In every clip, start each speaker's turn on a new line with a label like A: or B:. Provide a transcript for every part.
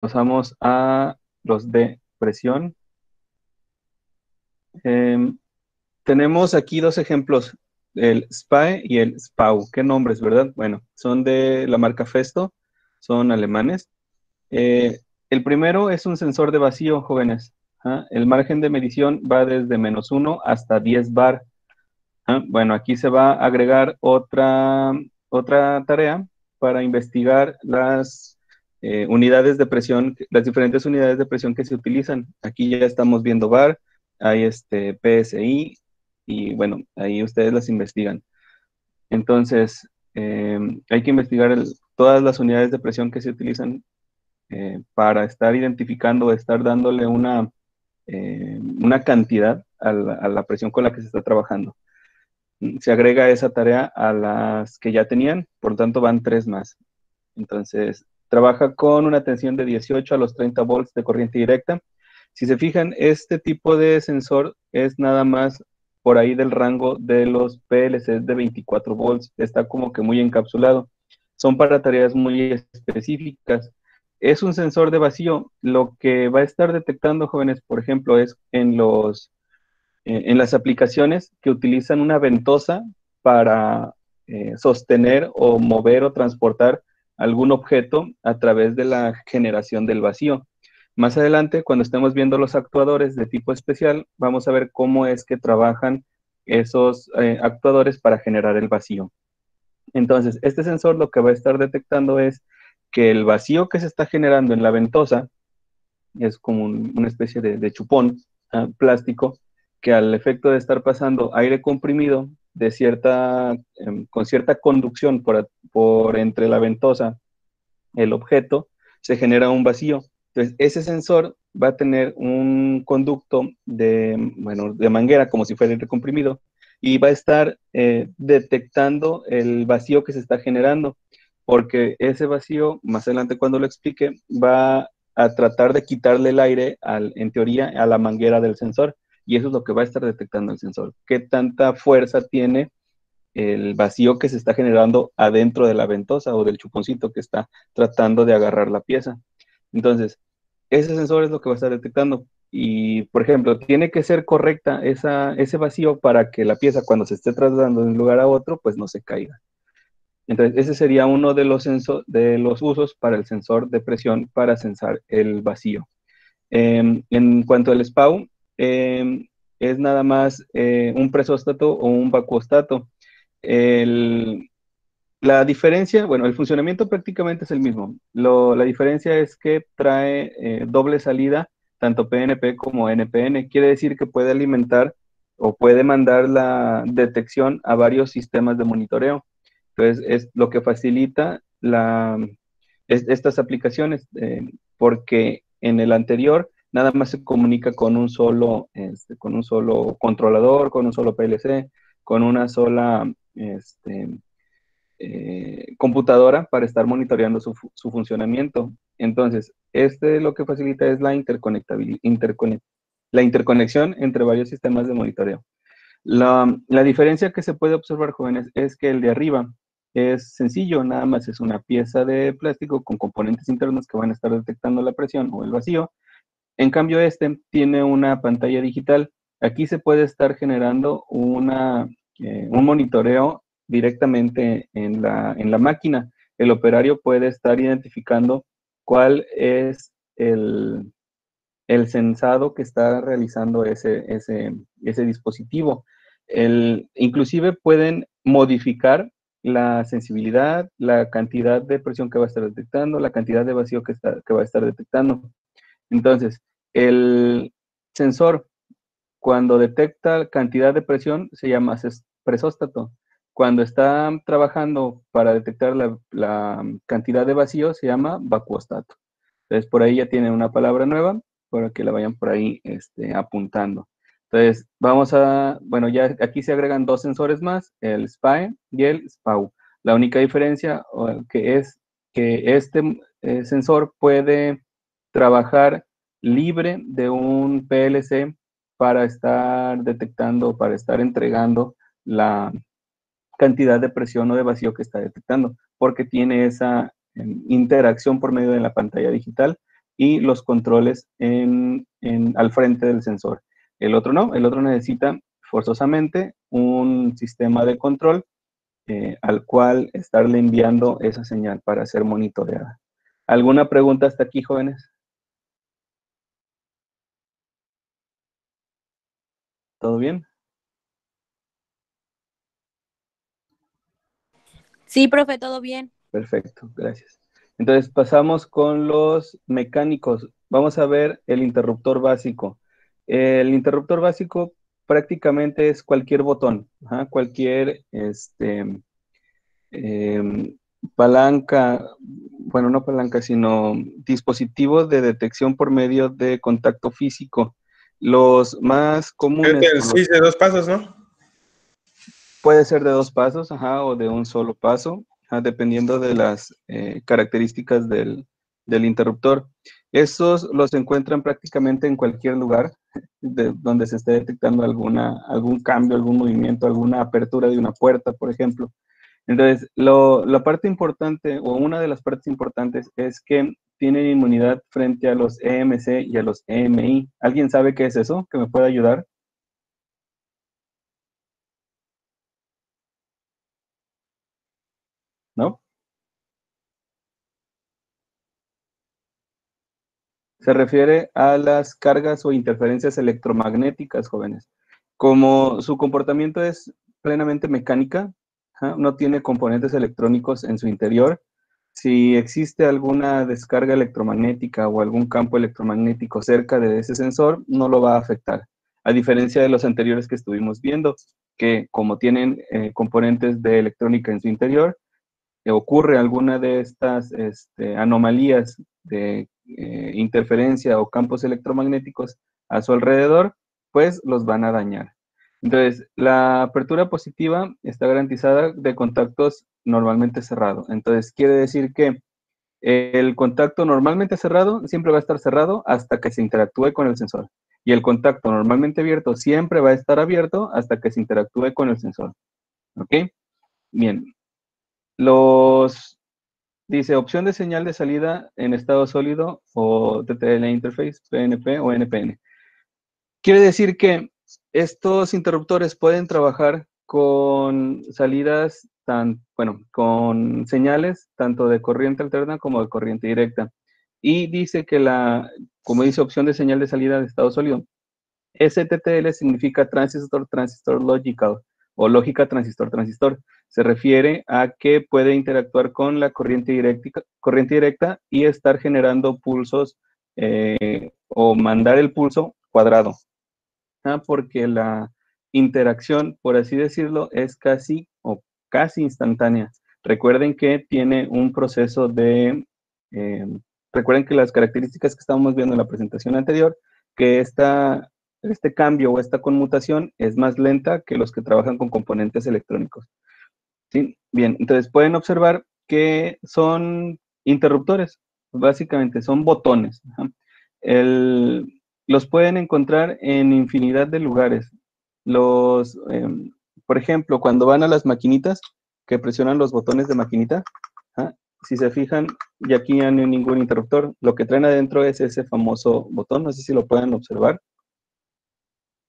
A: pasamos a los de presión. Em, Tenemos aquí dos ejemplos, el SPAE y el SPAU. ¿Qué nombres, verdad? Bueno, son de la marca Festo, son alemanes. El primero es un sensor de vacío, jóvenes. ¿Ah? El margen de medición va desde -1 hasta 10 bar. ¿Ah? Bueno, aquí se va a agregar otra tarea para investigar las unidades de presión, las diferentes unidades de presión que se utilizan. Aquí ya estamos viendo bar, hay PSI, y bueno, ahí ustedes las investigan. Entonces, hay que investigar todas las unidades de presión que se utilizan para estar identificando, estar dándole una cantidad a la presión con la que se está trabajando. Se agrega esa tarea a las que ya tenían, por lo tanto van tres más. Entonces, trabaja con una tensión de 18 a los 30 volts de corriente directa. Si se fijan, este tipo de sensor es nada más por ahí del rango de los PLCs de 24 volts. Está como que muy encapsulado. Son para tareas muy específicas. Es un sensor de vacío. Lo que va a estar detectando, jóvenes, por ejemplo, es en las aplicaciones que utilizan una ventosa para sostener o mover o transportar algún objeto a través de la generación del vacío. Más adelante, cuando estemos viendo los actuadores de tipo especial, vamos a ver cómo es que trabajan esos actuadores para generar el vacío. Entonces, este sensor lo que va a estar detectando es que el vacío que se está generando en la ventosa es como una especie de chupón plástico que al efecto de estar pasando aire comprimido con cierta conducción por entre la ventosa, el objeto, se genera un vacío. Entonces, ese sensor va a tener un conducto bueno, de manguera, como si fuera aire comprimido, y va a estar detectando el vacío que se está generando, porque ese vacío, más adelante cuando lo explique, va a tratar de quitarle el aire, en teoría, a la manguera del sensor, y eso es lo que va a estar detectando el sensor. ¿Qué tanta fuerza tiene el vacío que se está generando adentro de la ventosa o del chuponcito que está tratando de agarrar la pieza? Entonces, ese sensor es lo que va a estar detectando. Y, por ejemplo, tiene que ser correcta ese vacío para que la pieza, cuando se esté trasladando de un lugar a otro, pues no se caiga. Entonces, ese sería uno de los usos para el sensor de presión para sensar el vacío. En cuanto al SPAU, es nada más un presóstato o un vacuostato. El, la diferencia, bueno, el funcionamiento prácticamente es el mismo. La diferencia es que trae doble salida, tanto PNP como NPN. Quiere decir que puede alimentar o puede mandar la detección a varios sistemas de monitoreo. Entonces, es lo que facilita estas aplicaciones, porque en el anterior nada más se comunica con un solo controlador, con un solo PLC, con una sola computadora para estar monitoreando su funcionamiento. Entonces, lo que facilita es la interconexión entre varios sistemas de monitoreo. La diferencia que se puede observar, jóvenes, es que el de arriba es sencillo, nada más es una pieza de plástico con componentes internos que van a estar detectando la presión o el vacío. En cambio, este tiene una pantalla digital. Aquí se puede estar generando un monitoreo directamente en la máquina. El operario puede estar identificando cuál es el sensado que está realizando ese dispositivo. Inclusive pueden modificar la sensibilidad, la cantidad de presión que va a estar detectando, la cantidad de vacío que va a estar detectando. Entonces, el sensor, cuando detecta cantidad de presión, se llama presóstato. Cuando está trabajando para detectar la cantidad de vacío, se llama vacuostato. Entonces, por ahí ya tienen una palabra nueva para que la vayan por ahí apuntando. Entonces, bueno, ya aquí se agregan dos sensores más, el SPAE y el SPAU. La única diferencia que es que este sensor puede trabajar libre de un PLC para estar detectando, para estar entregando la cantidad de presión o de vacío que está detectando, porque tiene esa interacción por medio de la pantalla digital y los controles al frente del sensor. El otro no, el otro necesita forzosamente un sistema de control al cual estarle enviando esa señal para ser monitoreada. ¿Alguna pregunta hasta aquí, jóvenes? ¿Todo bien?
B: Sí, profe, todo bien.
A: Perfecto, gracias. Entonces pasamos con los mecánicos. Vamos a ver el interruptor básico. El interruptor básico prácticamente es cualquier botón, ajá, cualquier eh, palanca, bueno, no palanca, sino dispositivo de detección por medio de contacto físico. Los más
C: Creo que
A: comunes,
C: el switch de 2 pasos, ¿no?
A: puede ser de 2 pasos, ajá, o de un solo paso, ajá, dependiendo de las características del interruptor. Estos los encuentran prácticamente en cualquier lugar donde se esté detectando algún cambio, algún movimiento, alguna apertura de una puerta, por ejemplo. Entonces, la parte importante, o una de las partes importantes, es que tienen inmunidad frente a los EMC y a los EMI. ¿Alguien sabe qué es eso? ¿Que me puede ayudar? ¿No? Se refiere a las cargas o interferencias electromagnéticas, jóvenes. Como su comportamiento es plenamente mecánica, ¿ja? No tiene componentes electrónicos en su interior, si existe alguna descarga electromagnética o algún campo electromagnético cerca de ese sensor, no lo va a afectar. A diferencia de los anteriores que estuvimos viendo, que como tienen componentes de electrónica en su interior, ocurre alguna de estas anomalías de interferencia o campos electromagnéticos a su alrededor, pues los van a dañar. Entonces, la apertura positiva está garantizada de contactos normalmente cerrados. Entonces, quiere decir que el contacto normalmente cerrado siempre va a estar cerrado hasta que se interactúe con el sensor. Y el contacto normalmente abierto siempre va a estar abierto hasta que se interactúe con el sensor. ¿Ok? Bien. Dice, opción de señal de salida en estado sólido o TTL interface, PNP o NPN. Quiere decir que estos interruptores pueden trabajar con salidas con señales tanto de corriente alterna como de corriente directa. Y dice que como dice opción de señal de salida de estado sólido, STTL significa transistor, transistor logical o lógica transistor, transistor. Se refiere a que puede interactuar con la corriente directa y estar generando pulsos o mandar el pulso cuadrado. Porque la interacción, por así decirlo, es casi o casi instantánea. Recuerden que tiene un proceso recuerden que las características que estábamos viendo en la presentación anterior, que este cambio o esta conmutación es más lenta que los que trabajan con componentes electrónicos. ¿Sí? Bien, entonces pueden observar que son interruptores, básicamente son botones. Los pueden encontrar en infinidad de lugares. Por ejemplo, cuando van a las maquinitas que presionan los botones de maquinita, si se fijan, y aquí ya no hay ningún interruptor, lo que traen adentro es ese famoso botón, no sé si lo pueden observar.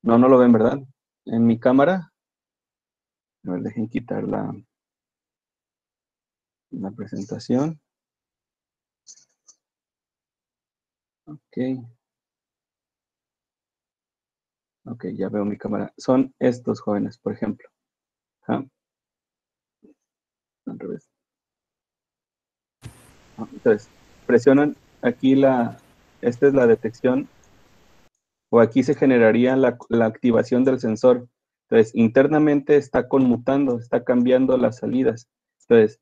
A: No, no lo ven, ¿verdad? En mi cámara, a ver, dejen quitar la presentación. Ok, ok, ya veo mi cámara. Son estos jóvenes, por ejemplo. Al revés. Entonces, presionan aquí esta es la detección, o aquí se generaría la activación del sensor. Entonces, internamente está conmutando, está cambiando las salidas. Entonces,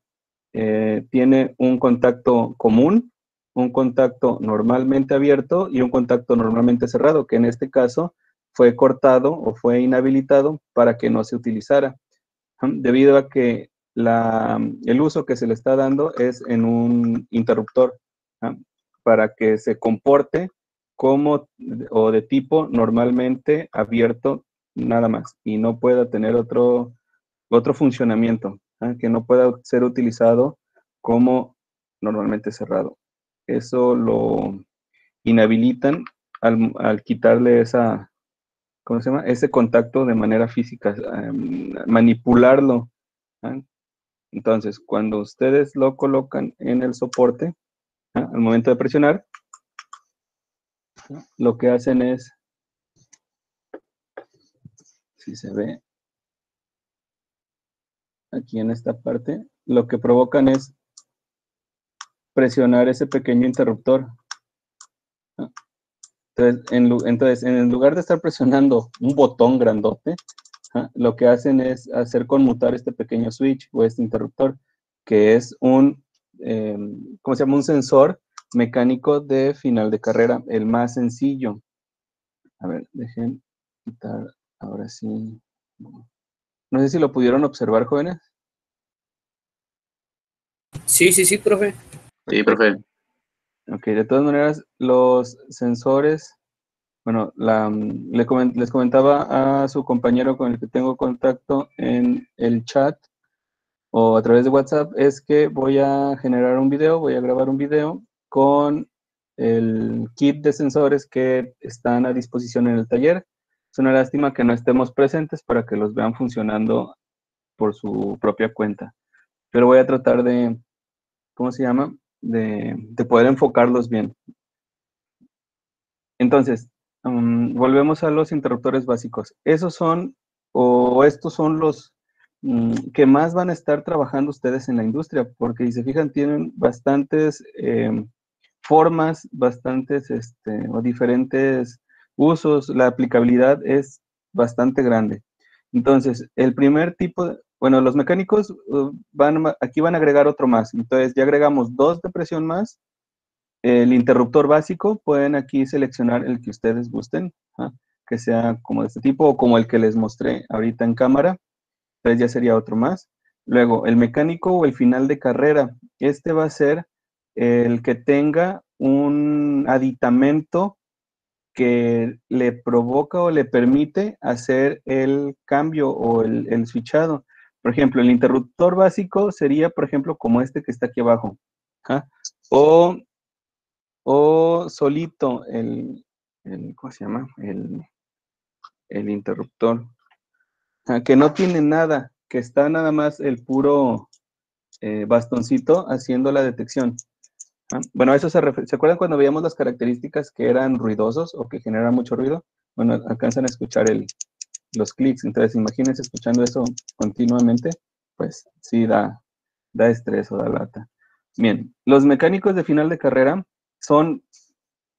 A: tiene un contacto común, un contacto normalmente abierto y un contacto normalmente cerrado, que en este caso fue cortado o fue inhabilitado para que no se utilizara, debido a que el uso que se le está dando es en un interruptor, para que se comporte como o de tipo normalmente abierto nada más y no pueda tener otro funcionamiento, que no pueda ser utilizado como normalmente cerrado. Eso inhabilitan al quitarle esa, ¿cómo se llama? Ese contacto de manera física, manipularlo. ¿Ah? Entonces, cuando ustedes lo colocan en el soporte, al momento de presionar, lo que hacen es, si se ve aquí en esta parte, lo que provocan es presionar ese pequeño interruptor. Entonces, en lugar de estar presionando un botón grandote, lo que hacen es hacer conmutar este pequeño switch o este interruptor, que es ¿cómo se llama? Un sensor mecánico de final de carrera, el más sencillo. A ver, dejen quitar ahora sí. No sé si lo pudieron observar, jóvenes.
C: Sí, profe.
A: Sí, profe. Ok, de todas maneras, los sensores, bueno, les comentaba a su compañero con el que tengo contacto en el chat o a través de WhatsApp, es que voy a generar un video, voy a grabar un video con el kit de sensores que están a disposición en el taller. Es una lástima que no estemos presentes para que los vean funcionando por su propia cuenta. Pero voy a tratar de, ¿cómo se llama? De poder enfocarlos bien. Entonces, volvemos a los interruptores básicos. Esos son, o estos son los que más van a estar trabajando ustedes en la industria, porque si se fijan, tienen bastantes formas, bastantes o diferentes usos. La aplicabilidad es bastante grande. Entonces, el primer tipo, bueno, los mecánicos aquí van a agregar otro más. Entonces, ya agregamos 2 de presión más. El interruptor básico, pueden aquí seleccionar el que ustedes gusten, que sea como de este tipo o como el que les mostré ahorita en cámara. Entonces ya sería otro más. Luego, el mecánico o el final de carrera. Este va a ser el que tenga un aditamento que le provoca o le permite hacer el cambio o el switchado. Por ejemplo, el interruptor básico sería, por ejemplo, como este que está aquí abajo. O solito ¿cómo se llama? El interruptor. Que no tiene nada, que está nada más el puro bastoncito haciendo la detección. Bueno, eso ¿se acuerdan cuando veíamos las características que eran ruidosos o que generan mucho ruido? Bueno, alcanzan a escuchar los clics. Entonces, imagínense escuchando eso continuamente, pues sí da estrés o da lata. Bien, los mecánicos de final de carrera son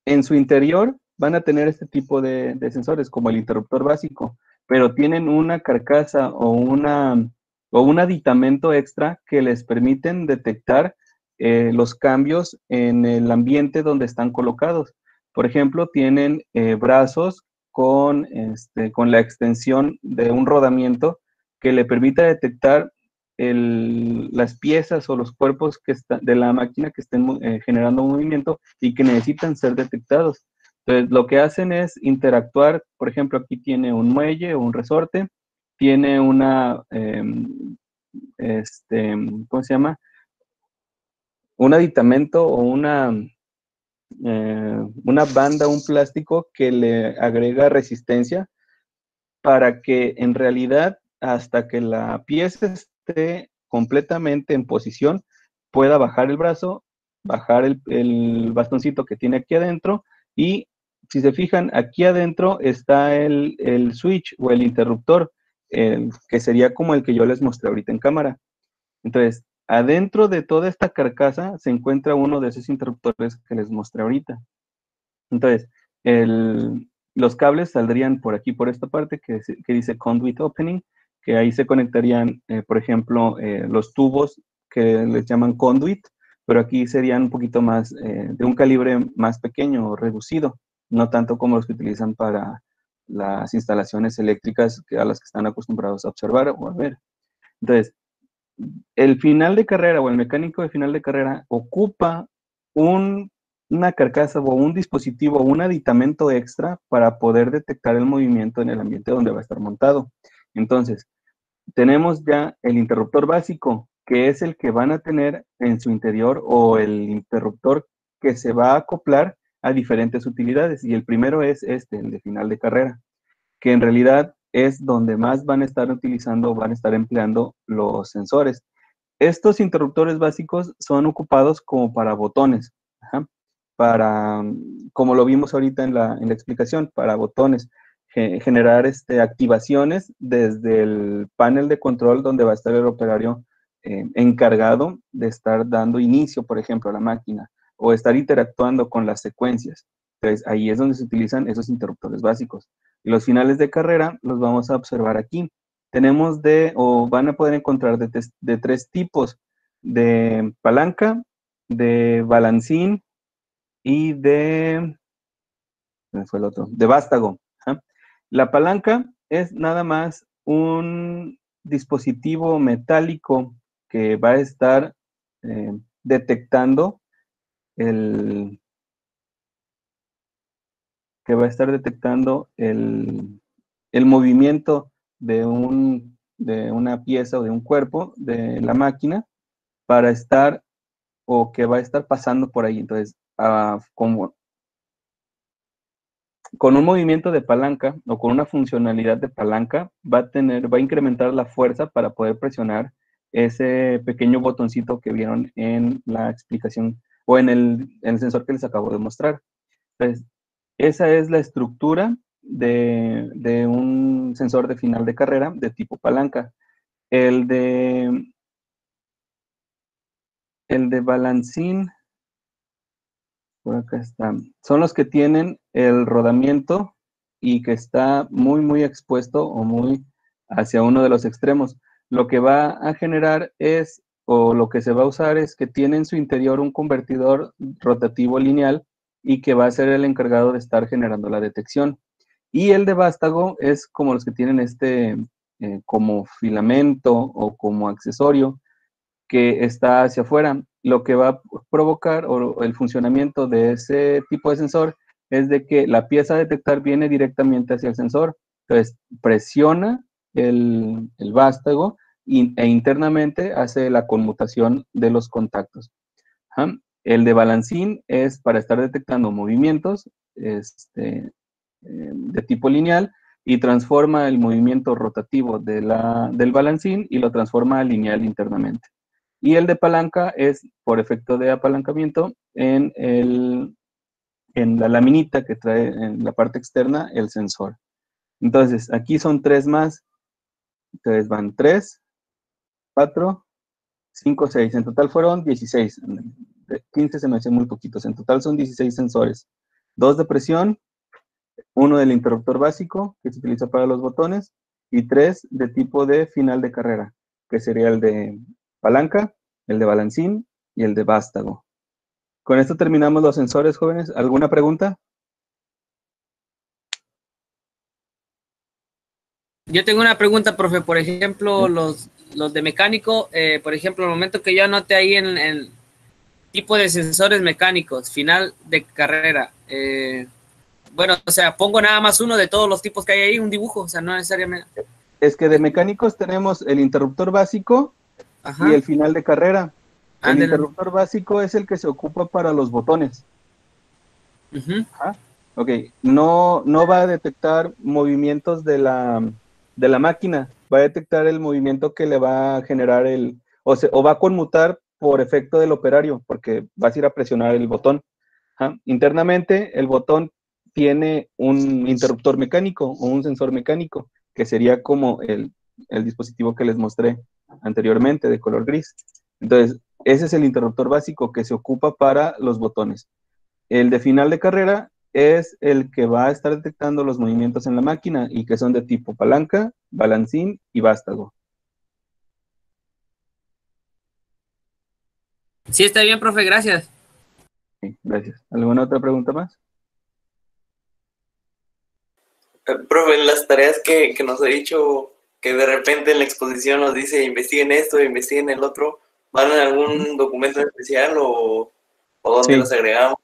A: en su interior van a tener este tipo de sensores como el interruptor básico, pero tienen una carcasa o un aditamento extra que les permiten detectar los cambios en el ambiente donde están colocados. Por ejemplo, tienen brazos con la extensión de un rodamiento que le permita detectar las piezas o los cuerpos de la máquina que estén generando movimiento y que necesitan ser detectados. Entonces, lo que hacen es interactuar, por ejemplo, aquí tiene un muelle o un resorte, tiene ¿cómo se llama? Un aditamento o una banda, un plástico que le agrega resistencia para que en realidad, hasta que la pieza esté completamente en posición, pueda bajar el brazo, bajar el bastoncito que tiene aquí adentro y si se fijan, aquí adentro está el switch o el interruptor, que sería como el que yo les mostré ahorita en cámara. Entonces, adentro de toda esta carcasa se encuentra uno de esos interruptores que les mostré ahorita. Entonces, los cables saldrían por aquí, por esta parte que dice Conduit Opening, que ahí se conectarían, por ejemplo, los tubos que les llaman conduit, pero aquí serían un poquito más, de un calibre más pequeño o reducido, no tanto como los que utilizan para las instalaciones eléctricas a las que están acostumbrados a observar o a ver. Entonces, el final de carrera o el mecánico de final de carrera ocupa una carcasa o un dispositivo o un aditamento extra para poder detectar el movimiento en el ambiente donde va a estar montado. Entonces, tenemos ya el interruptor básico, que es el que van a tener en su interior o el interruptor que se va a acoplar a diferentes utilidades. Y el primero es el de final de carrera, que en realidad es donde más van a estar utilizando, van a estar empleando los sensores. Estos interruptores básicos son ocupados como para botones, ajá, para, como lo vimos ahorita en la explicación, para botones, generar activaciones desde el panel de control donde va a estar el operario encargado de estar dando inicio, por ejemplo, a la máquina, o estar interactuando con las secuencias. Entonces, ahí es donde se utilizan esos interruptores básicos. Y los finales de carrera los vamos a observar aquí. Tenemos o van a poder encontrar de tres tipos: de palanca, de balancín y ¿cuál fue el otro? De vástago. ¿Ah? La palanca es nada más un dispositivo metálico que va a estar detectando el, el movimiento de una pieza o de un cuerpo de la máquina para estar, o que va a estar pasando por ahí. Entonces, con un movimiento de palanca o con una funcionalidad de palanca, va a incrementar la fuerza para poder presionar ese pequeño botoncito que vieron en la explicación o en el sensor que les acabo de mostrar. Entonces, esa es la estructura de un sensor de final de carrera de tipo palanca. El de balancín, por acá está. Son los que tienen el rodamiento y que está muy, muy expuesto o muy hacia uno de los extremos. Lo que va a generar o lo que se va a usar es que tiene en su interior un convertidor rotativo lineal y que va a ser el encargado de estar generando la detección. Y el de vástago es como los que tienen como filamento o como accesorio que está hacia afuera. Lo que va a provocar o el funcionamiento de ese tipo de sensor es de que la pieza a detectar viene directamente hacia el sensor. Entonces, presiona el vástago e internamente hace la conmutación de los contactos. Ajá. El de balancín es para estar detectando movimientos de tipo lineal y transforma el movimiento rotativo del balancín y lo transforma a lineal internamente. Y el de palanca es por efecto de apalancamiento en la laminita que trae en la parte externa el sensor. Entonces, aquí son tres más. Entonces van 3, 4, 5, 6. En total fueron 16. 15 se me hacen muy poquitos. En total son 16 sensores. 2 de presión, uno del interruptor básico, que se utiliza para los botones, y 3 de tipo de final de carrera, que sería el de palanca, el de balancín y el de vástago. Con esto terminamos los sensores, jóvenes. ¿Alguna pregunta?
C: Yo tengo una pregunta, profe. Por ejemplo,
A: Sí.
C: los de mecánico, por ejemplo, el momento que yo anote ahí en el tipo de sensores mecánicos, final de carrera, bueno, o sea, pongo nada más uno de todos los tipos que hay ahí, un dibujo, o sea, no necesariamente.
A: Es que de mecánicos tenemos el interruptor básico y
C: Ajá,
A: el final de carrera. El
C: ándale.
A: interruptor básico es el que se ocupa para los botones.
C: Ujú.
A: Ajá. Ok, no va a detectar movimientos de la máquina, va a detectar el movimiento que le va a generar o va a conmutar por efecto del operario, porque vas a ir a presionar el botón. Ajá. Internamente, el botón tiene un interruptor mecánico o un sensor mecánico, que sería como el dispositivo que les mostré anteriormente de color gris. Entonces, ese es el interruptor básico que se ocupa para los botones. El de final de carrera es el que va a estar detectando los movimientos en la máquina y que son de tipo palanca, balancín y vástago.
C: Sí, está bien, profe, gracias.
A: Sí, gracias. ¿Alguna otra pregunta más?
D: Profe, en las tareas que nos ha dicho, que de repente en la exposición nos dice investiguen esto, investiguen el otro, ¿van en algún documento especial o dónde
A: Sí.
D: los agregamos?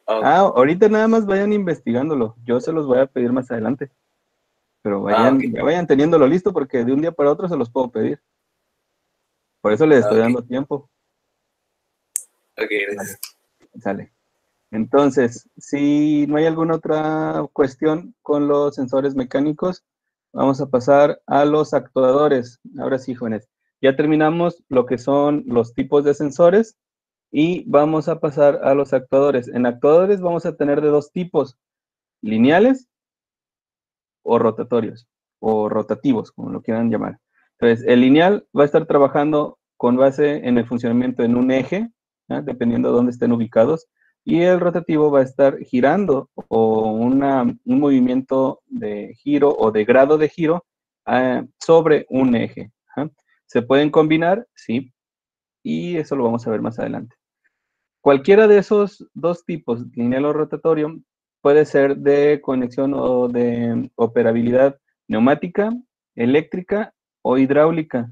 A: Ahorita nada más vayan investigándolo. Yo se los voy a pedir más adelante. Pero
D: Ok.
A: ya vayan teniéndolo listo porque de un día para otro se los puedo pedir. Por eso les estoy
D: Ok,
A: dando tiempo.
D: ok,
A: Vale,
D: gracias.
A: sale. Entonces, si no hay alguna otra cuestión con los sensores mecánicos, vamos a pasar a los actuadores. Ahora sí, jóvenes, ya terminamos lo que son los tipos de sensores y vamos a pasar a los actuadores. En actuadores vamos a tener de dos tipos, lineales o rotatorios, o rotativos, como lo quieran llamar. Entonces, el lineal va a estar trabajando con base en el funcionamiento en un eje, ¿ah? Dependiendo de dónde estén ubicados, y el rotativo va a estar girando o un movimiento de giro o de grado de giro sobre un eje. ¿Ah? ¿Se pueden combinar? Sí, y eso lo vamos a ver más adelante. Cualquiera de esos dos tipos, lineal o rotatorio, puede ser de conexión o de operabilidad neumática, eléctrica o hidráulica,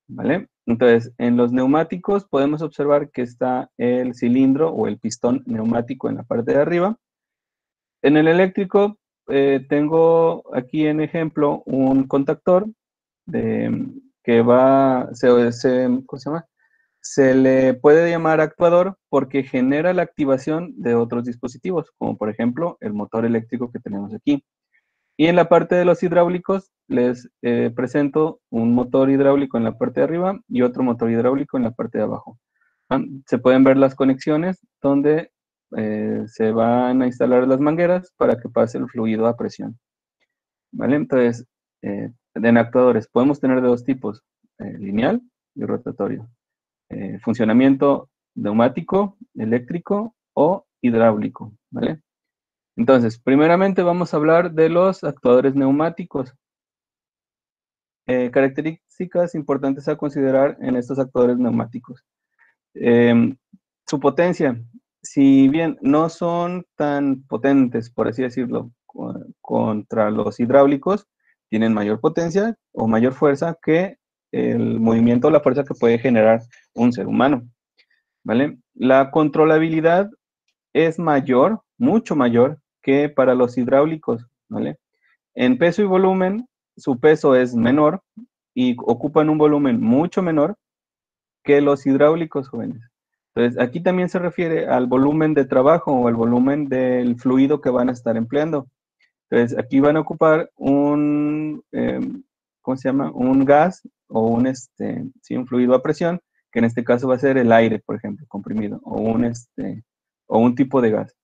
A: ¿vale? Entonces, en los neumáticos podemos observar que está el cilindro o el pistón neumático en la parte de arriba. En el eléctrico, tengo aquí en ejemplo un contactor que ¿cómo se llama? Se le puede llamar actuador porque genera la activación de otros dispositivos, como por ejemplo el motor eléctrico que tenemos aquí. Y en la parte de los hidráulicos les presento un motor hidráulico en la parte de arriba y otro motor hidráulico en la parte de abajo. Se pueden ver las conexiones donde se van a instalar las mangueras para que pase el fluido a presión. ¿Vale? Entonces, en actuadores podemos tener de dos tipos, lineal y rotatorio. Funcionamiento neumático, eléctrico o hidráulico, ¿vale? Entonces, primeramente vamos a hablar de los actuadores neumáticos. Características importantes a considerar en estos actuadores neumáticos. Su potencia, si bien no son tan potentes, por así decirlo, contra los hidráulicos, tienen mayor potencia o mayor fuerza que el movimiento o la fuerza que puede generar un ser humano, ¿vale? La controlabilidad es mayor, mucho mayor que para los hidráulicos, ¿vale? En peso y volumen, su peso es menor y ocupan un volumen mucho menor que los hidráulicos, jóvenes. Entonces, aquí también se refiere al volumen de trabajo o al volumen del fluido que van a estar empleando. Entonces, aquí van a ocupar ¿cómo se llama? Un gas o un fluido a presión, que en este caso va a ser el aire, por ejemplo, comprimido, o un tipo de gas.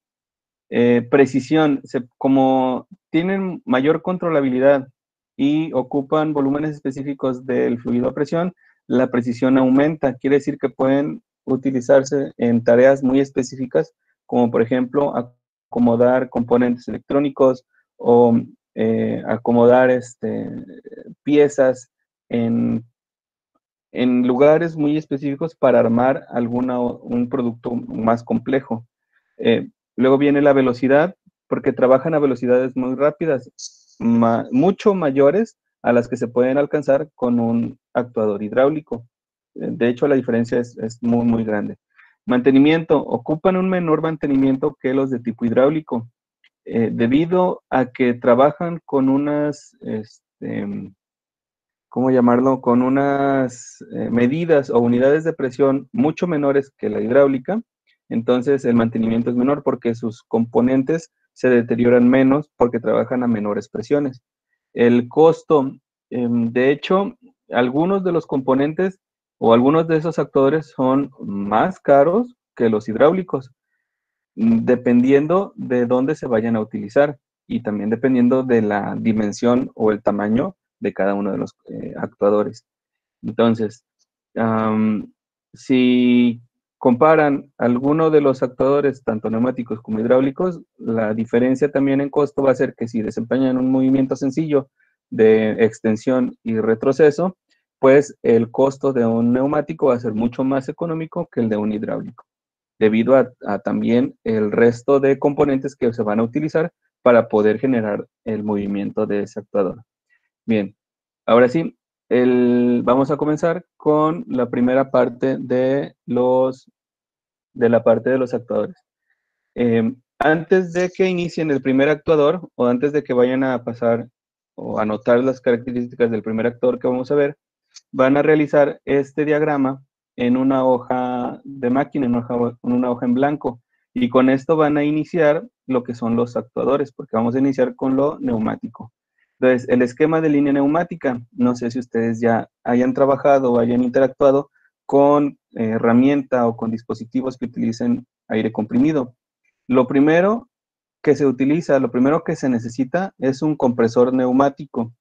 A: Precisión, como tienen mayor controlabilidad y ocupan volúmenes específicos del fluido a presión, la precisión aumenta. Quiere decir que pueden utilizarse en tareas muy específicas, como por ejemplo acomodar componentes electrónicos o acomodar piezas en lugares muy específicos para armar un producto más complejo. Luego viene la velocidad, porque trabajan a velocidades muy rápidas, mucho mayores a las que se pueden alcanzar con un actuador hidráulico. De hecho, la diferencia es muy, muy grande. Mantenimiento, ocupan un menor mantenimiento que los de tipo hidráulico, debido a que trabajan con ¿cómo llamarlo? Con unas medidas o unidades de presión mucho menores que la hidráulica, entonces el mantenimiento es menor porque sus componentes se deterioran menos porque trabajan a menores presiones. El costo, de hecho, algunos de los componentes o algunos de esos actuadores son más caros que los hidráulicos, dependiendo de dónde se vayan a utilizar y también dependiendo de la dimensión o el tamaño de cada uno de los actuadores. Entonces, si comparan alguno de los actuadores, tanto neumáticos como hidráulicos, la diferencia también en costo va a ser que si desempeñan un movimiento sencillo de extensión y retroceso, pues el costo de un neumático va a ser mucho más económico que el de un hidráulico, debido a también el resto de componentes que se van a utilizar para poder generar el movimiento de ese actuador. Bien, ahora sí, vamos a comenzar con la primera parte de la parte de los actuadores. Antes de que inicien el primer actuador, o antes de que vayan a pasar o anotar las características del primer actuador que vamos a ver, van a realizar este diagrama en una hoja de máquina, en una hoja en blanco. Y con esto van a iniciar lo que son los actuadores, porque vamos a iniciar con lo neumático. Entonces, el esquema de línea neumática, no sé si ustedes ya hayan trabajado o hayan interactuado con herramienta o con dispositivos que utilicen aire comprimido. Lo primero que se utiliza, lo primero que se necesita es un compresor neumático.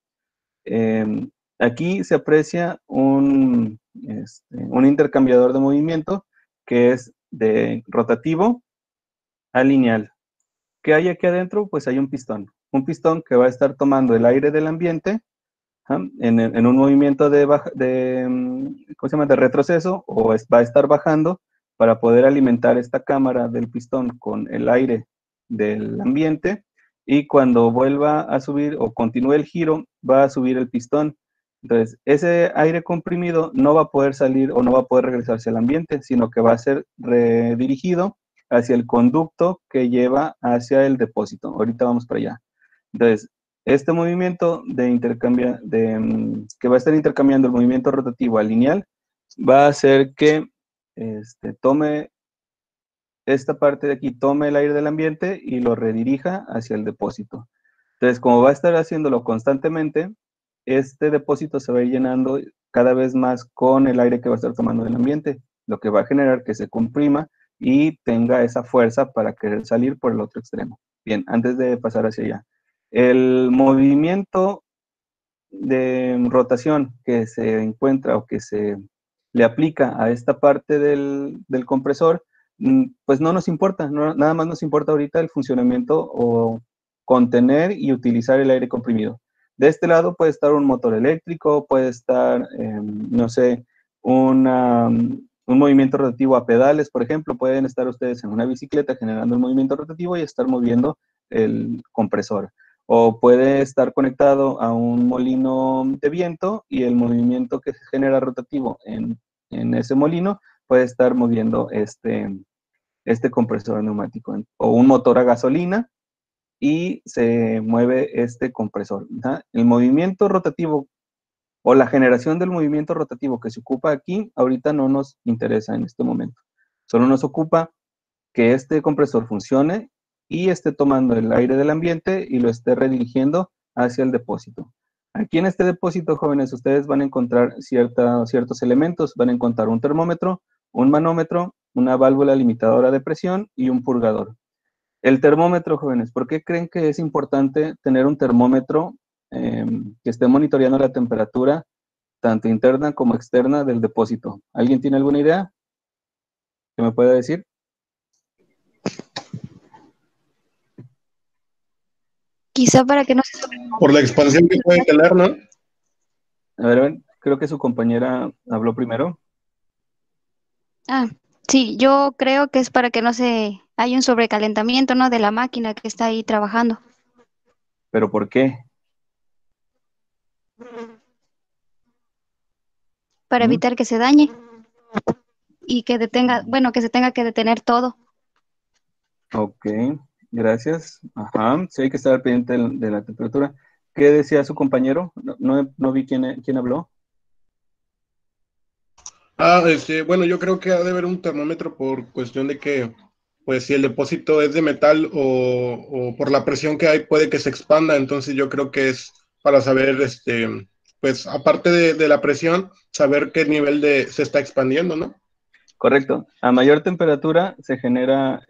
A: Aquí se aprecia un intercambiador de movimiento que es de rotativo a lineal. ¿Qué hay aquí adentro? Pues hay un pistón que va a estar tomando el aire del ambiente en un movimiento ¿cómo se llama? De retroceso, o va a estar bajando para poder alimentar esta cámara del pistón con el aire del ambiente, y cuando vuelva a subir o continúe el giro, va a subir el pistón. Entonces, ese aire comprimido no va a poder salir o no va a poder regresarse al ambiente, sino que va a ser redirigido hacia el conducto que lleva hacia el depósito. Ahorita vamos para allá. Entonces, este movimiento que va a estar intercambiando el movimiento rotativo al lineal va a hacer que tome esta parte de aquí, tome el aire del ambiente y lo redirija hacia el depósito. Entonces, como va a estar haciéndolo constantemente, este depósito se va a ir llenando cada vez más con el aire que va a estar tomando del ambiente, lo que va a generar que se comprima y tenga esa fuerza para querer salir por el otro extremo. Bien, antes de pasar hacia allá. El movimiento de rotación que se encuentra o que se le aplica a esta parte del compresor, pues no nos importa, nada más nos importa ahorita el funcionamiento o contener y utilizar el aire comprimido. De este lado puede estar un motor eléctrico, puede estar, no sé, un movimiento rotativo a pedales, por ejemplo. Pueden estar ustedes en una bicicleta generando el movimiento rotativo y estar moviendo el compresor. O puede estar conectado a un molino de viento y el movimiento que se genera rotativo en ese molino puede estar moviendo este compresor neumático. O un motor a gasolina y se mueve este compresor. El movimiento rotativo o la generación del movimiento rotativo que se ocupa aquí, ahorita no nos interesa en este momento. Solo nos ocupa que este compresor funcione y esté tomando el aire del ambiente y lo esté redirigiendo hacia el depósito. Aquí en este depósito, jóvenes, ustedes van a encontrar ciertos elementos. Van a encontrar un termómetro, un manómetro, una válvula limitadora de presión y un purgador. El termómetro, jóvenes, ¿por qué creen que es importante tener un termómetro que esté monitoreando la temperatura tanto interna como externa del depósito? ¿Alguien tiene alguna idea que me pueda decir?
B: Quizá para que no se...
E: Por la expansión que puede tener, ¿no?
A: A ver, creo que su compañera habló primero.
B: Ah, sí, yo creo que es para que no se... Hay un sobrecalentamiento, ¿no? De la máquina que está ahí trabajando.
A: ¿Pero por qué?
B: Para evitar que se dañe y que detenga, bueno, que se tenga que detener todo.
A: Ok, gracias. Ajá, sí hay que estar pendiente de la temperatura. ¿Qué decía su compañero? No vi quién habló.
E: Bueno, yo creo que ha de haber un termómetro por cuestión de que, pues, si el depósito es de metal o por la presión que hay, puede que se expanda. Entonces, yo creo que es para saber, pues, aparte de la presión, saber qué nivel se está expandiendo, ¿no?
A: Correcto. A mayor temperatura se genera,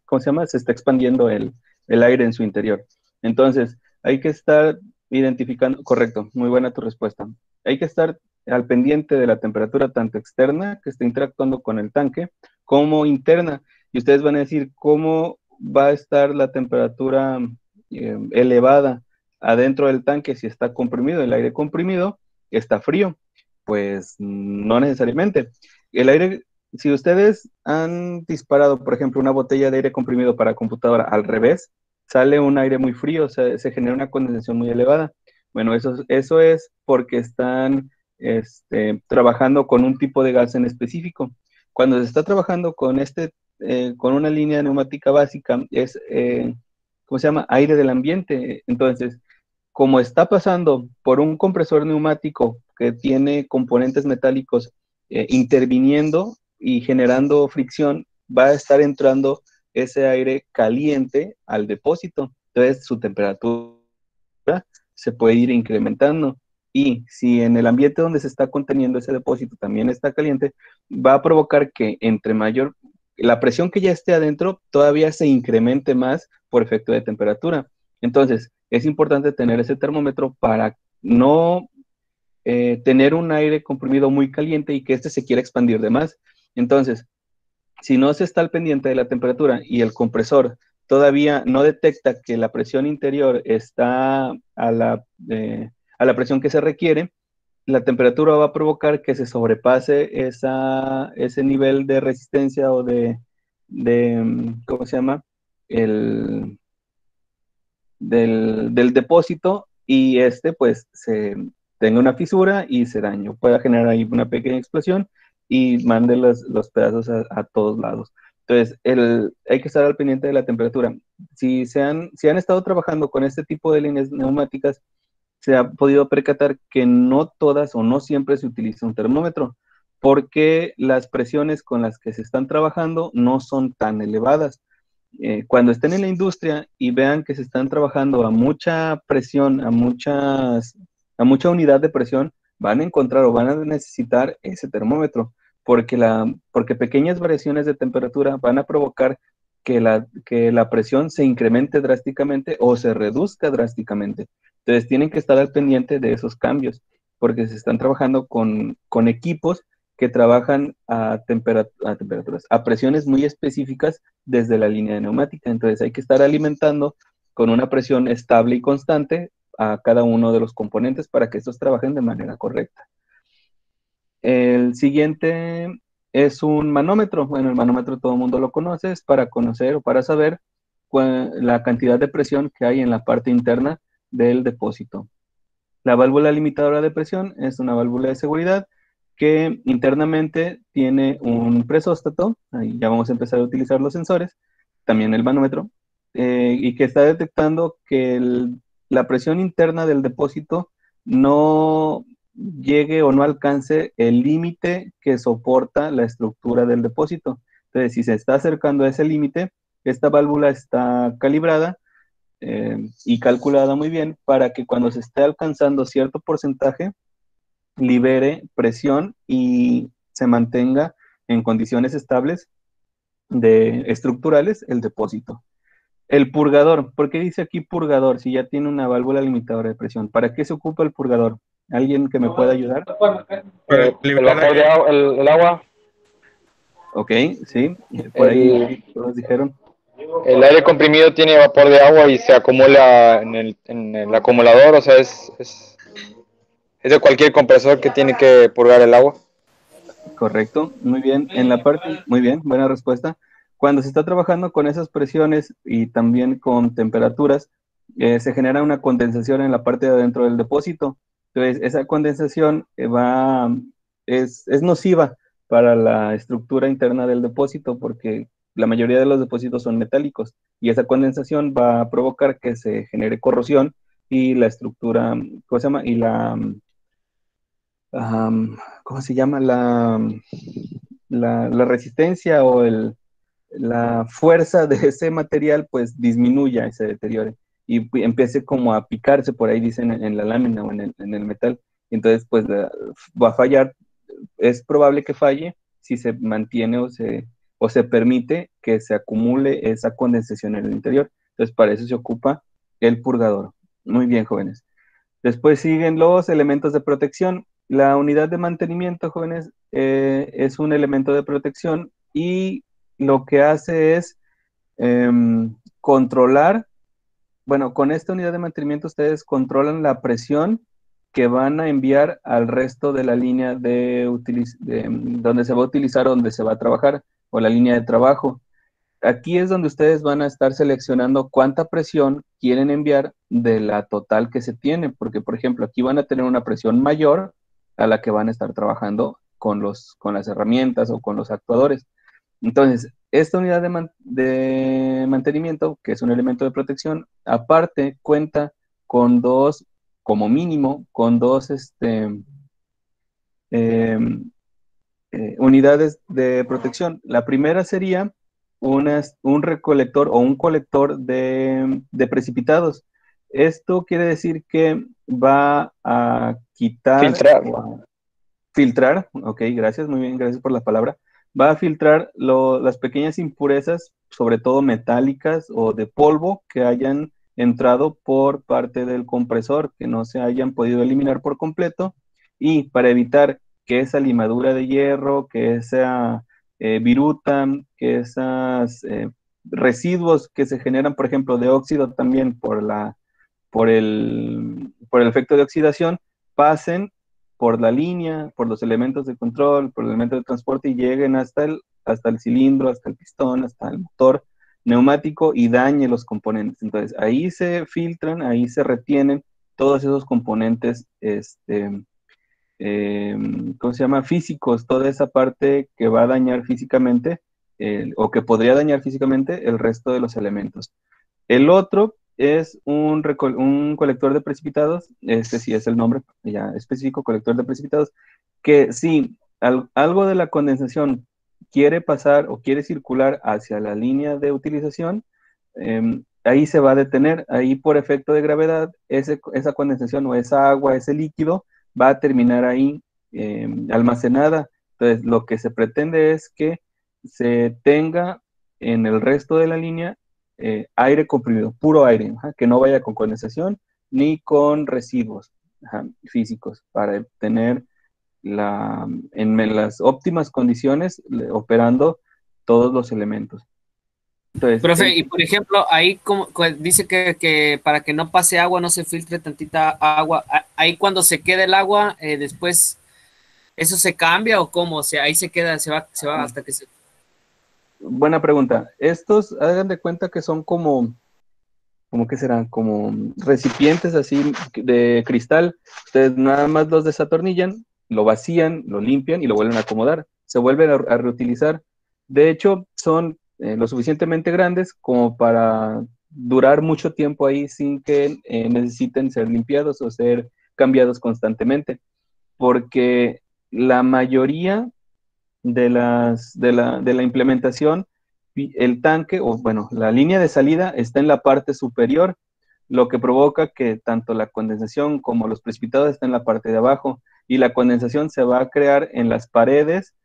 A: ¿cómo se llama? Se está expandiendo el aire en su interior. Entonces, hay que estar identificando, correcto, muy buena tu respuesta. Hay que estar al pendiente de la temperatura tanto externa, que está interactuando con el tanque, como interna. Y ustedes van a decir, ¿cómo va a estar la temperatura elevada adentro del tanque si está comprimido? El aire comprimido está frío. Pues no necesariamente. El aire, si ustedes han disparado, por ejemplo, una botella de aire comprimido para computadora al revés, sale un aire muy frío, se genera una condensación muy elevada. Bueno, eso es porque están trabajando con un tipo de gas en específico. Cuando se está trabajando con con una línea neumática básica, es, ¿cómo se llama? Aire del ambiente. Entonces, como está pasando por un compresor neumático que tiene componentes metálicos interviniendo y generando fricción, va a estar entrando ese aire caliente al depósito. Entonces su temperatura se puede ir incrementando. Y si en el ambiente donde se está conteniendo ese depósito también está caliente, va a provocar que entre mayor, la presión que ya esté adentro todavía se incremente más por efecto de temperatura. Entonces, es importante tener ese termómetro para no tener un aire comprimido muy caliente y que este se quiera expandir de más. Entonces, si no se está al pendiente de la temperatura y el compresor todavía no detecta que la presión interior está a la presión que se requiere, la temperatura va a provocar que se sobrepase ese nivel de resistencia o ¿cómo se llama? Del depósito, y pues se tenga una fisura y se dañe. Pueda generar ahí una pequeña explosión y mande los pedazos a todos lados. Entonces, hay que estar al pendiente de la temperatura. Si han estado trabajando con este tipo de líneas neumáticas, se ha podido percatar que no todas o no siempre se utiliza un termómetro, porque las presiones con las que se están trabajando no son tan elevadas. Cuando estén en la industria y vean que se están trabajando a mucha presión, a mucha unidad de presión, van a encontrar o van a necesitar ese termómetro, porque pequeñas variaciones de temperatura van a provocar que la presión se incremente drásticamente o se reduzca drásticamente. Entonces tienen que estar al pendiente de esos cambios, porque se están trabajando con equipos que trabajan a temperaturas, a presiones muy específicas desde la línea de neumática. Entonces hay que estar alimentando con una presión estable y constante a cada uno de los componentes para que estos trabajen de manera correcta. El siguiente es un manómetro. Bueno, el manómetro todo el mundo lo conoce, es para conocer o para saber la cantidad de presión que hay en la parte interna del depósito. La válvula limitadora de presión es una válvula de seguridad que internamente tiene un presóstato, ahí ya vamos a empezar a utilizar los sensores, también el manómetro, y que está detectando que la presión interna del depósito no llegue o no alcance el límite que soporta la estructura del depósito. Entonces, si se está acercando a ese límite, esta válvula está calibrada y calculada muy bien para que cuando se esté alcanzando cierto porcentaje, libere presión y se mantenga en condiciones estables estructurales el depósito. El purgador, ¿por qué dice aquí purgador si ya tiene una válvula limitadora de presión? ¿Para qué se ocupa el purgador? ¿Alguien que me pueda ayudar?
F: El vapor de agua, el agua.
A: Ok, sí, por ahí todos dijeron.
F: El aire comprimido tiene vapor de agua y se acumula en el acumulador, o sea, es de cualquier compresor que tiene que purgar el agua.
A: Correcto, muy bien. Muy bien, buena respuesta. Cuando se está trabajando con esas presiones y también con temperaturas, se genera una condensación en la parte de adentro del depósito. Entonces, esa condensación es nociva para la estructura interna del depósito porque la mayoría de los depósitos son metálicos y esa condensación va a provocar que se genere corrosión y la estructura, ¿cómo se llama? Y ¿cómo se llama? La resistencia o la fuerza de ese material pues disminuya y se deteriore y empiece como a picarse, por ahí dicen en la lámina o en el metal. Entonces pues va a fallar, es probable que falle si se mantiene o se permite que se acumule esa condensación en el interior. Entonces para eso se ocupa el purgador. Muy bien, jóvenes. Después siguen los elementos de protección. La unidad de mantenimiento, jóvenes, es un elemento de protección y lo que hace es controlar, bueno, con esta unidad de mantenimiento ustedes controlan la presión que van a enviar al resto de la línea donde se va a utilizar, donde se va a trabajar, o la línea de trabajo. Aquí es donde ustedes van a estar seleccionando cuánta presión quieren enviar de la total que se tiene, porque por ejemplo aquí van a tener una presión mayor a la que van a estar trabajando con las herramientas o con los actuadores. Entonces, esta unidad de mantenimiento, que es un elemento de protección, aparte cuenta con como mínimo, con dos unidades de protección. La primera sería un recolector o un colector de precipitados. Esto quiere decir que va a quitar
F: Filtrar.
A: o a filtrar, ok, gracias, muy bien, gracias por la palabra. Va a filtrar las pequeñas impurezas, sobre todo metálicas o de polvo, que hayan entrado por parte del compresor, que no se hayan podido eliminar por completo, y para evitar que esa limadura de hierro, que esa viruta, que esos residuos que se generan, por ejemplo, de óxido también por el efecto de oxidación, pasen por la línea, por los elementos de control, por el elemento de transporte y lleguen hasta el cilindro, hasta el pistón, hasta el motor neumático y dañe los componentes. Entonces, ahí se filtran, ahí se retienen todos esos componentes, ¿cómo se llama? Físicos, toda esa parte que va a dañar físicamente o que podría dañar físicamente el resto de los elementos. El otro es un colector de precipitados, este sí es el nombre ya específico, colector de precipitados, que si algo de la condensación quiere pasar o quiere circular hacia la línea de utilización, ahí se va a detener, ahí por efecto de gravedad, esa condensación o esa agua, ese líquido, va a terminar ahí almacenada. Entonces, lo que se pretende es que se tenga en el resto de la línea aire comprimido, puro aire, que no vaya con condensación ni con residuos físicos para tener en las óptimas condiciones operando todos los elementos. Entonces,
C: Profe, y por ejemplo, ahí como dice que para que no pase agua, no se filtre tantita agua, ahí cuando se queda el agua, después, ¿eso se cambia o cómo? O sea, ahí se queda, se va hasta que se...
A: Buena pregunta. Estos, hagan de cuenta que son como que serán como recipientes así de cristal. Ustedes nada más los desatornillan, lo vacían, lo limpian y lo vuelven a acomodar. Se vuelven a reutilizar. De hecho, son lo suficientemente grandes como para durar mucho tiempo ahí sin que necesiten ser limpiados o ser cambiados constantemente. Porque la mayoría de la implementación, el tanque, o bueno, la línea de salida está en la parte superior, lo que provoca que tanto la condensación como los precipitados estén en la parte de abajo, y la condensación se va a crear en las paredes,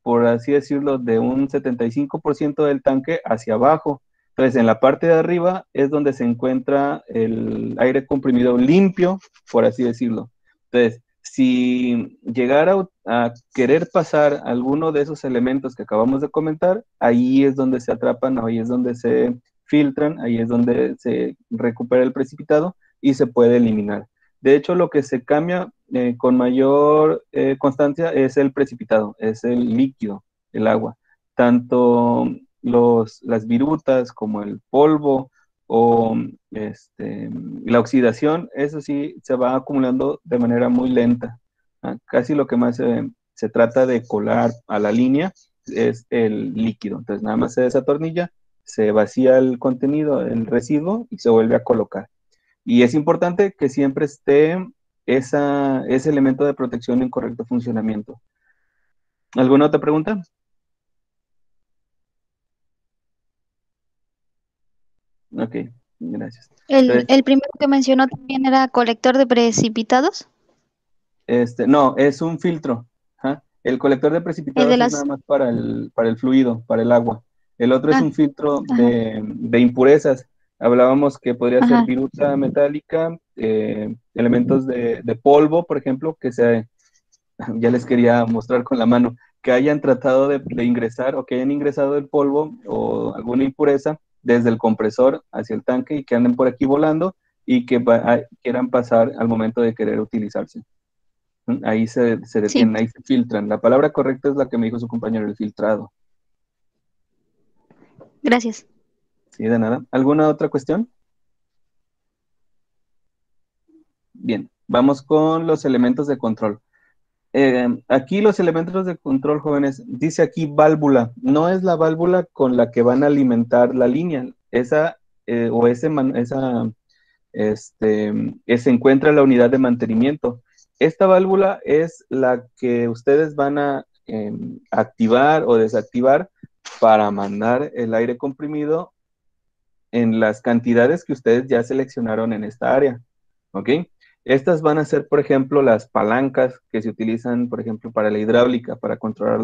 A: por así decirlo, de un 75% del tanque hacia abajo. Entonces, en la parte de arriba es donde se encuentra el aire comprimido limpio, por así decirlo. Entonces, si llegara a querer pasar alguno de esos elementos que acabamos de comentar, ahí es donde se atrapan, ahí es donde se filtran, ahí es donde se recupera el precipitado y se puede eliminar. De hecho, lo que se cambia con mayor constancia es el precipitado, es el líquido, el agua. Tanto las virutas como el polvo o la oxidación, eso sí se va acumulando de manera muy lenta. Casi lo que más se trata de colar a la línea es el líquido. Entonces nada más se desatornilla, se vacía el contenido, el residuo y se vuelve a colocar. Y es importante que siempre esté ese elemento de protección en correcto funcionamiento. ¿Alguna otra pregunta? Ok, gracias.
B: El primero que mencionó también era colector de precipitados.
A: No, es un filtro. El colector de
B: El
A: precipitados
B: de
A: es nada
B: las...
A: más para el fluido, para el agua. El otro es
B: Ah,
A: un filtro
B: ajá,
A: de impurezas. Hablábamos que podría ser
B: ajá.
A: viruta metálica, elementos de polvo, por ejemplo, ya les quería mostrar con la mano, que hayan tratado de ingresar o que hayan ingresado el polvo o alguna impureza desde el compresor hacia el tanque y que anden por aquí volando y que quieran pasar al momento de querer utilizarse. Ahí se
B: Sí,
A: detienen, ahí se filtran. La palabra correcta es la que me dijo su compañero, el filtrado.
B: gracias.
A: Sí, de nada. ¿Alguna otra cuestión? Bien, vamos con los elementos de control. Aquí los elementos de control, jóvenes, dice aquí válvula. No es la válvula con la que van a alimentar la línea. Esa se encuentra en la unidad de mantenimiento. Esta válvula es la que ustedes van a activar o desactivar para mandar el aire comprimido en las cantidades que ustedes ya seleccionaron en esta área, ¿ok? Estas van a ser, por ejemplo, las palancas que se utilizan, por ejemplo, para la hidráulica, para controlar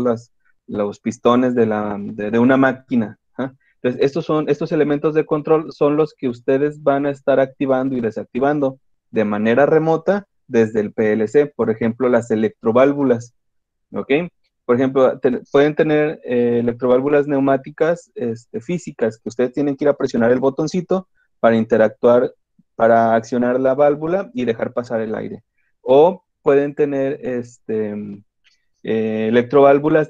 A: los pistones de una máquina. ¿Ah? Entonces, estos elementos de control son los que ustedes van a estar activando y desactivando de manera remota desde el PLC, por ejemplo, las electroválvulas, ¿ok? Por ejemplo, pueden tener electroválvulas neumáticas físicas que ustedes tienen que ir a presionar el botoncito para interactuar, para accionar la válvula y dejar pasar el aire. O pueden tener electroválvulas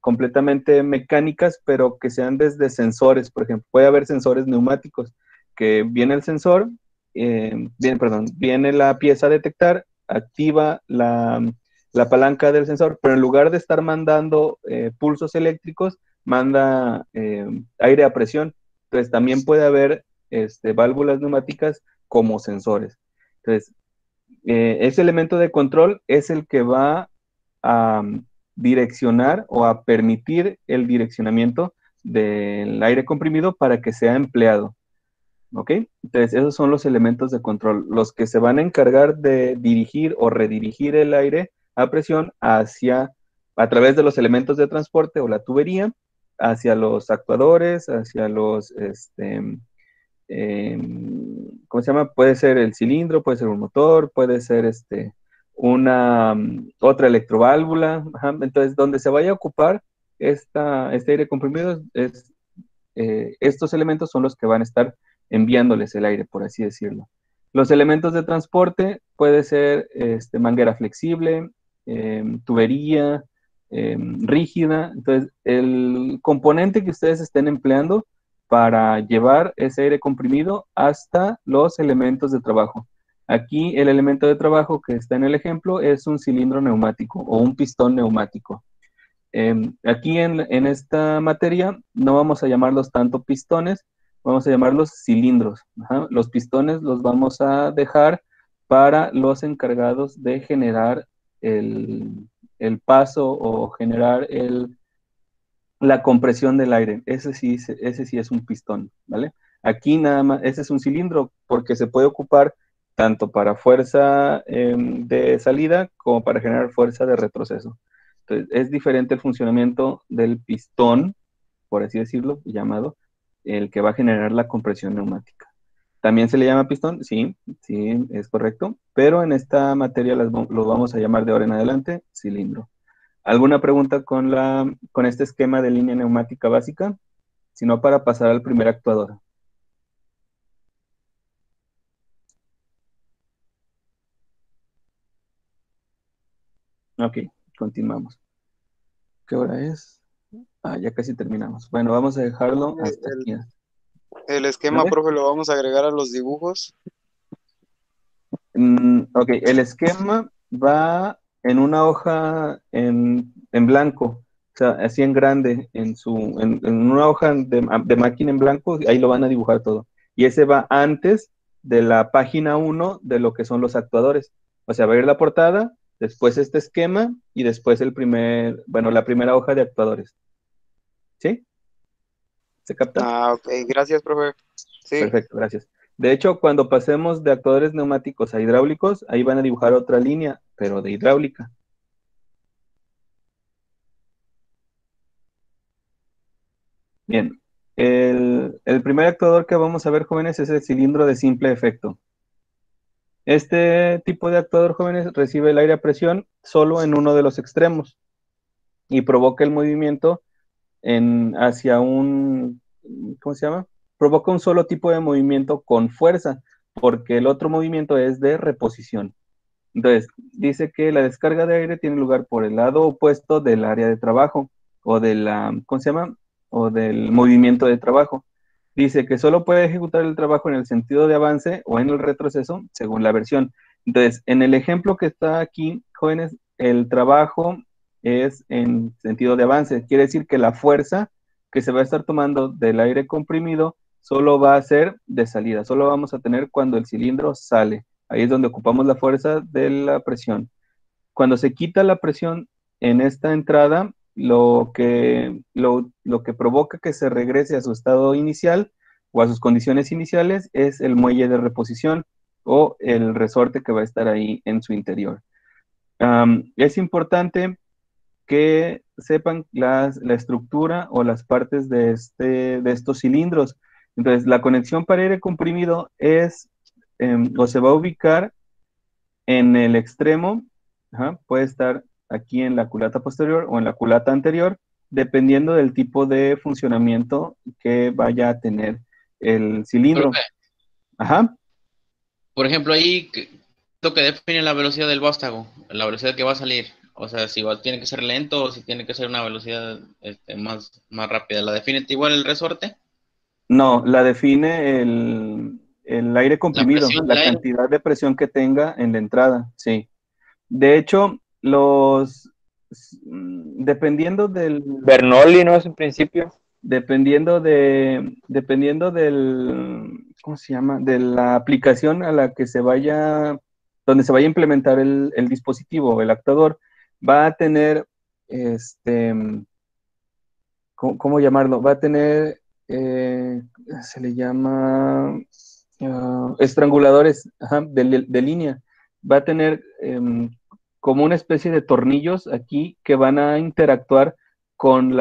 A: completamente mecánicas, pero que sean desde sensores, por ejemplo. Puede haber sensores neumáticos, que viene el sensor, viene la pieza a detectar, activa la palanca del sensor, pero en lugar de estar mandando pulsos eléctricos, manda aire a presión. Entonces también puede haber válvulas neumáticas como sensores. Entonces, ese elemento de control es el que va a direccionar o a permitir el direccionamiento del aire comprimido para que sea empleado. ¿Ok? Entonces, esos son los elementos de control, los que se van a encargar de dirigir o redirigir el aire a presión a través de los elementos de transporte o la tubería, hacia los actuadores, hacia los, ¿cómo se llama? Puede ser el cilindro, puede ser un motor, puede ser una otra electroválvula. Ajá. Entonces, donde se vaya a ocupar este aire comprimido, estos elementos son los que van a estar enviándoles el aire, por así decirlo. Los elementos de transporte puede ser manguera flexible, tubería, rígida. Entonces, el componente que ustedes estén empleando para llevar ese aire comprimido hasta los elementos de trabajo. Aquí el elemento de trabajo que está en el ejemplo es un cilindro neumático o un pistón neumático. Aquí en esta materia no vamos a llamarlos tanto pistones, vamos a llamarlos cilindros. Ajá. Los pistones los vamos a dejar para los encargados de generar el paso o generar la compresión del aire. Ese sí es un pistón, ¿vale? Aquí nada más, ese es un cilindro porque se puede ocupar tanto para fuerza de salida como para generar fuerza de retroceso. Entonces, es diferente el funcionamiento del pistón, por así decirlo, llamado, el que va a generar la compresión neumática. ¿También se le llama pistón? Sí, sí, es correcto, pero en esta materia lo vamos a llamar de ahora en adelante cilindro. ¿Alguna pregunta con este esquema de línea neumática básica? Si no, para pasar al primer actuador. Ok, continuamos. ¿Qué hora es? Ya casi terminamos. Bueno, vamos a dejarlo hasta aquí.
G: El esquema,
A: ¿Vale?
G: profe, lo vamos a agregar a los dibujos.
A: Ok, el esquema va en una hoja en blanco, o sea, así en grande, en una hoja de máquina en blanco, ahí lo van a dibujar todo. Y ese va antes de la página 1 de lo que son los actuadores. O sea, va a ir la portada, después este esquema y después la primera hoja de actuadores. ¿Sí? ¿Se capta?
G: Ok, gracias, profe. Sí.
A: Perfecto, gracias. De hecho, cuando pasemos de actuadores neumáticos a hidráulicos, ahí van a dibujar otra línea, pero de hidráulica. Bien, el primer actuador que vamos a ver, jóvenes, es el cilindro de simple efecto. Este tipo de actuador, jóvenes, recibe el aire a presión solo en uno de los extremos y provoca el movimiento hacia ¿cómo se llama? Provoca un solo tipo de movimiento con fuerza, porque el otro movimiento es de reposición. Entonces, dice que la descarga de aire tiene lugar por el lado opuesto del área de trabajo o ¿cómo se llama? O del movimiento de trabajo. Dice que solo puede ejecutar el trabajo en el sentido de avance o en el retroceso, según la versión. Entonces, en el ejemplo que está aquí, jóvenes, el trabajo es en sentido de avance. Quiere decir que la fuerza que se va a estar tomando del aire comprimido solo va a ser de salida. Solo vamos a tener cuando el cilindro sale. Ahí es donde ocupamos la fuerza de la presión. Cuando se quita la presión en esta entrada, lo que provoca que se regrese a su estado inicial o a sus condiciones iniciales es el muelle de reposición o el resorte que va a estar ahí en su interior. Es importante que sepan la estructura o las partes de estos cilindros. Entonces, la conexión para aire comprimido o se va a ubicar en el extremo, puede estar aquí en la culata posterior o en la culata anterior, dependiendo del tipo de funcionamiento que vaya a tener el cilindro.
H: Profe,
A: Ajá.
H: por ejemplo, ahí, lo que define la velocidad del vástago, la velocidad que va a salir. O sea, si tiene que ser lento o si tiene que ser una velocidad más rápida. ¿La define igual el resorte?
A: No, la define el aire
H: La
A: comprimido,
H: presión del
A: la
H: aire.
A: cantidad de presión que tenga en la entrada, sí. De hecho, dependiendo
F: Bernoulli, ¿no es en principio?
A: dependiendo del, ¿cómo se llama? De la aplicación a la que donde se vaya a implementar el dispositivo, el actuador, va a tener, ¿cómo llamarlo? Va a tener, se le llama estranguladores, de línea. Va a tener como una especie de tornillos aquí que van a interactuar con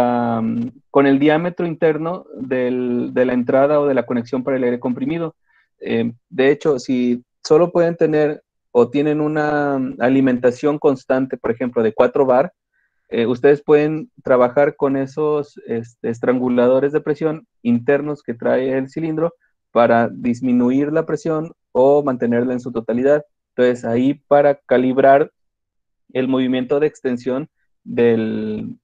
A: el diámetro interno de la entrada o de la conexión para el aire comprimido. De hecho, si solo pueden tener o tienen una alimentación constante, por ejemplo, de 4 bar, ustedes pueden trabajar con esos estranguladores de presión internos que trae el cilindro para disminuir la presión o mantenerla en su totalidad. Entonces, ahí para calibrar el movimiento de extensión del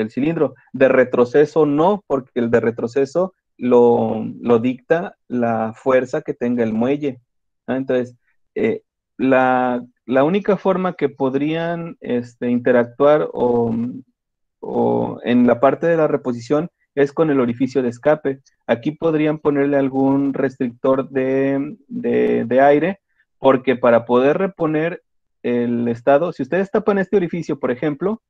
A: cilindro. De retroceso no, porque el de retroceso lo dicta la fuerza que tenga el muelle. Entonces, la única forma que podrían interactuar o en la parte de la reposición es con el orificio de escape. Aquí podrían ponerle algún restrictor de aire, porque para poder reponer el estado, si ustedes tapan este orificio, por ejemplo,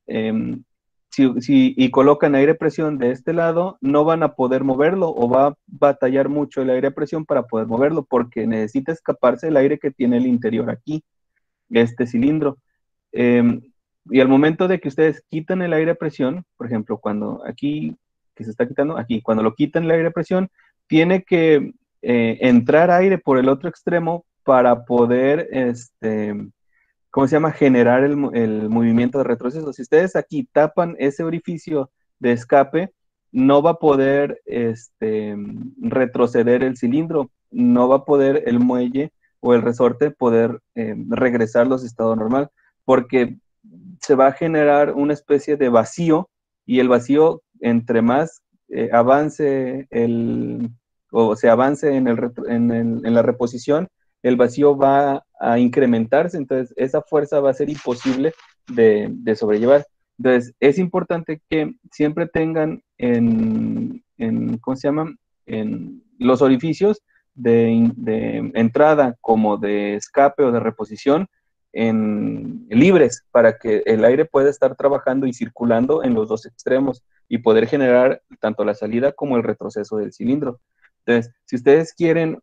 A: y colocan aire presión de este lado, no van a poder moverlo o va a batallar mucho el aire presión para poder moverlo, porque necesita escaparse el aire que tiene el interior aquí, este cilindro. Y al momento de que ustedes quitan el aire presión, por ejemplo, cuando aquí, que se está quitando, aquí, cuando lo quitan el aire presión, tiene que entrar aire por el otro extremo para poder, ¿cómo se llama? Generar el movimiento de retroceso. Si ustedes aquí tapan ese orificio de escape, no va a poder retroceder el cilindro, no va a poder el muelle o el resorte poder regresarlo a su estado normal, porque se va a generar una especie de vacío, y el vacío, entre más avance o se avance en la reposición, el vacío va a incrementarse, entonces esa fuerza va a ser imposible de sobrellevar. Entonces, es importante que siempre tengan ¿cómo se llama? En los orificios de entrada como de escape o de reposición libres, para que el aire pueda estar trabajando y circulando en los dos extremos y poder generar tanto la salida como el retroceso del cilindro. Entonces, si ustedes quieren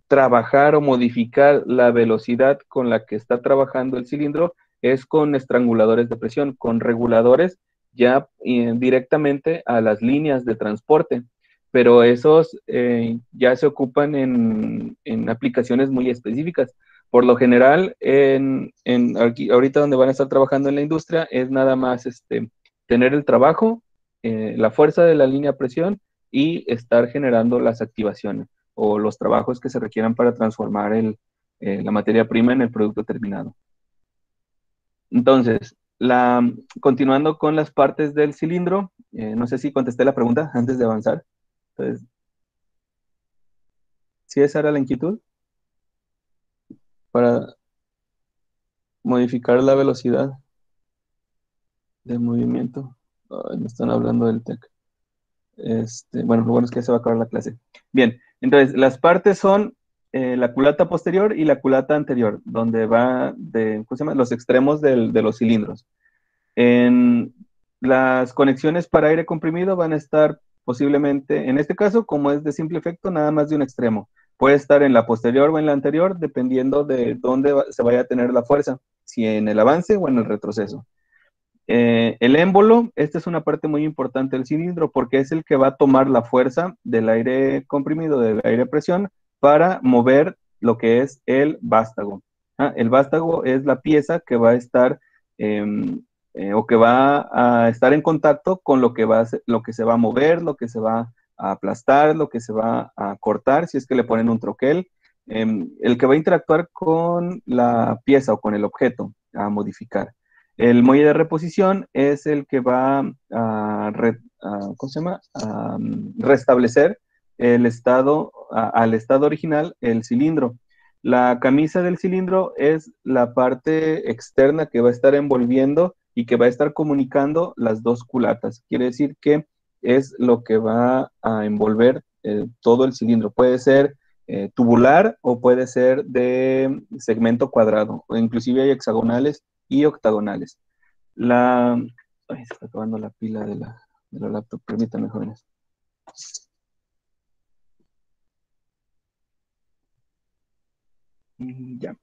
A: trabajar o modificar la velocidad con la que está trabajando el cilindro, es con estranguladores de presión, con reguladores ya directamente a las líneas de transporte, pero esos ya se ocupan en aplicaciones muy específicas. Por lo general, aquí, ahorita donde van a estar trabajando en la industria, es nada más tener el trabajo, la fuerza de la línea a presión y estar generando las activaciones o los trabajos que se requieran para transformar la materia prima en el producto terminado. Entonces, continuando con las partes del cilindro, no sé si contesté la pregunta antes de avanzar. Entonces, ¿sí esa era la inquietud? Para modificar la velocidad del movimiento. Ay, me están hablando del TEC. Bueno, lo bueno es que ya se va a acabar la clase. Bien, entonces, las partes son la culata posterior y la culata anterior, donde va ¿cómo se llama? Los extremos de los cilindros. En las conexiones para aire comprimido van a estar posiblemente, en este caso, como es de simple efecto, nada más de un extremo. Puede estar en la posterior o en la anterior, dependiendo de dónde se vaya a tener la fuerza, si en el avance o en el retroceso. El émbolo, esta es una parte muy importante del cilindro porque es el que va a tomar la fuerza del aire comprimido, del aire a presión, para mover lo que es el vástago. El vástago es la pieza que va a estar o que va a estar en contacto con lo que lo que se va a mover, lo que se va a aplastar, lo que se va a cortar, si es que le ponen un troquel, el que va a interactuar con la pieza o con el objeto a modificar. El muelle de reposición es el que va ¿cómo se llama? A restablecer el estado, al estado original, el cilindro. La camisa del cilindro es la parte externa que va a estar envolviendo y que va a estar comunicando las dos culatas. Quiere decir que es lo que va a envolver todo el cilindro. Puede ser tubular o puede ser de segmento cuadrado, o inclusive hay hexagonales y octagonales. Ay, se está acabando la pila de la laptop, permítanme, jóvenes. Ya.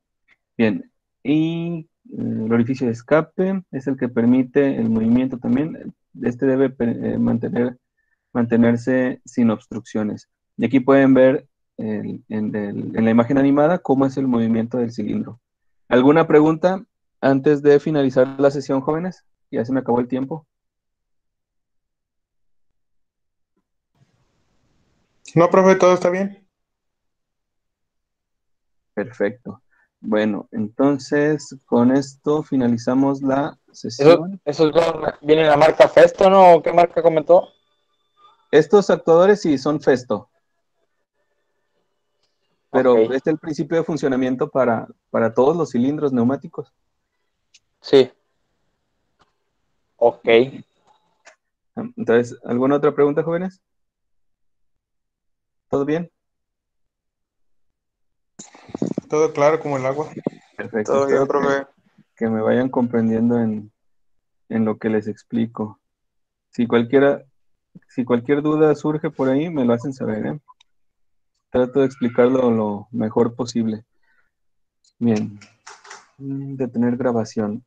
A: Bien. Y el orificio de escape es el que permite el movimiento también. Este debe mantenerse sin obstrucciones. Y aquí pueden ver en la imagen animada cómo es el movimiento del cilindro. ¿Alguna pregunta antes de finalizar la sesión, jóvenes? Ya se me acabó el tiempo.
E: No, profe, todo está bien.
A: Perfecto. Bueno, entonces con esto finalizamos la sesión.
F: ¿Eso viene en la marca Festo, no? ¿Qué marca comentó?
A: Estos actuadores sí son Festo, pero
F: Ok.
A: es el principio de funcionamiento para todos los cilindros neumáticos.
F: Sí. Ok.
A: Entonces, ¿alguna otra pregunta, jóvenes? ¿Todo bien?
E: Todo claro como el agua.
A: Perfecto.
G: Todo bien,
A: Espero
G: profe.
A: que me vayan comprendiendo en lo que les explico. Si cualquier duda surge por ahí, me lo hacen saber, ¿eh? Trato de explicarlo lo mejor posible. Bien. Detener grabación.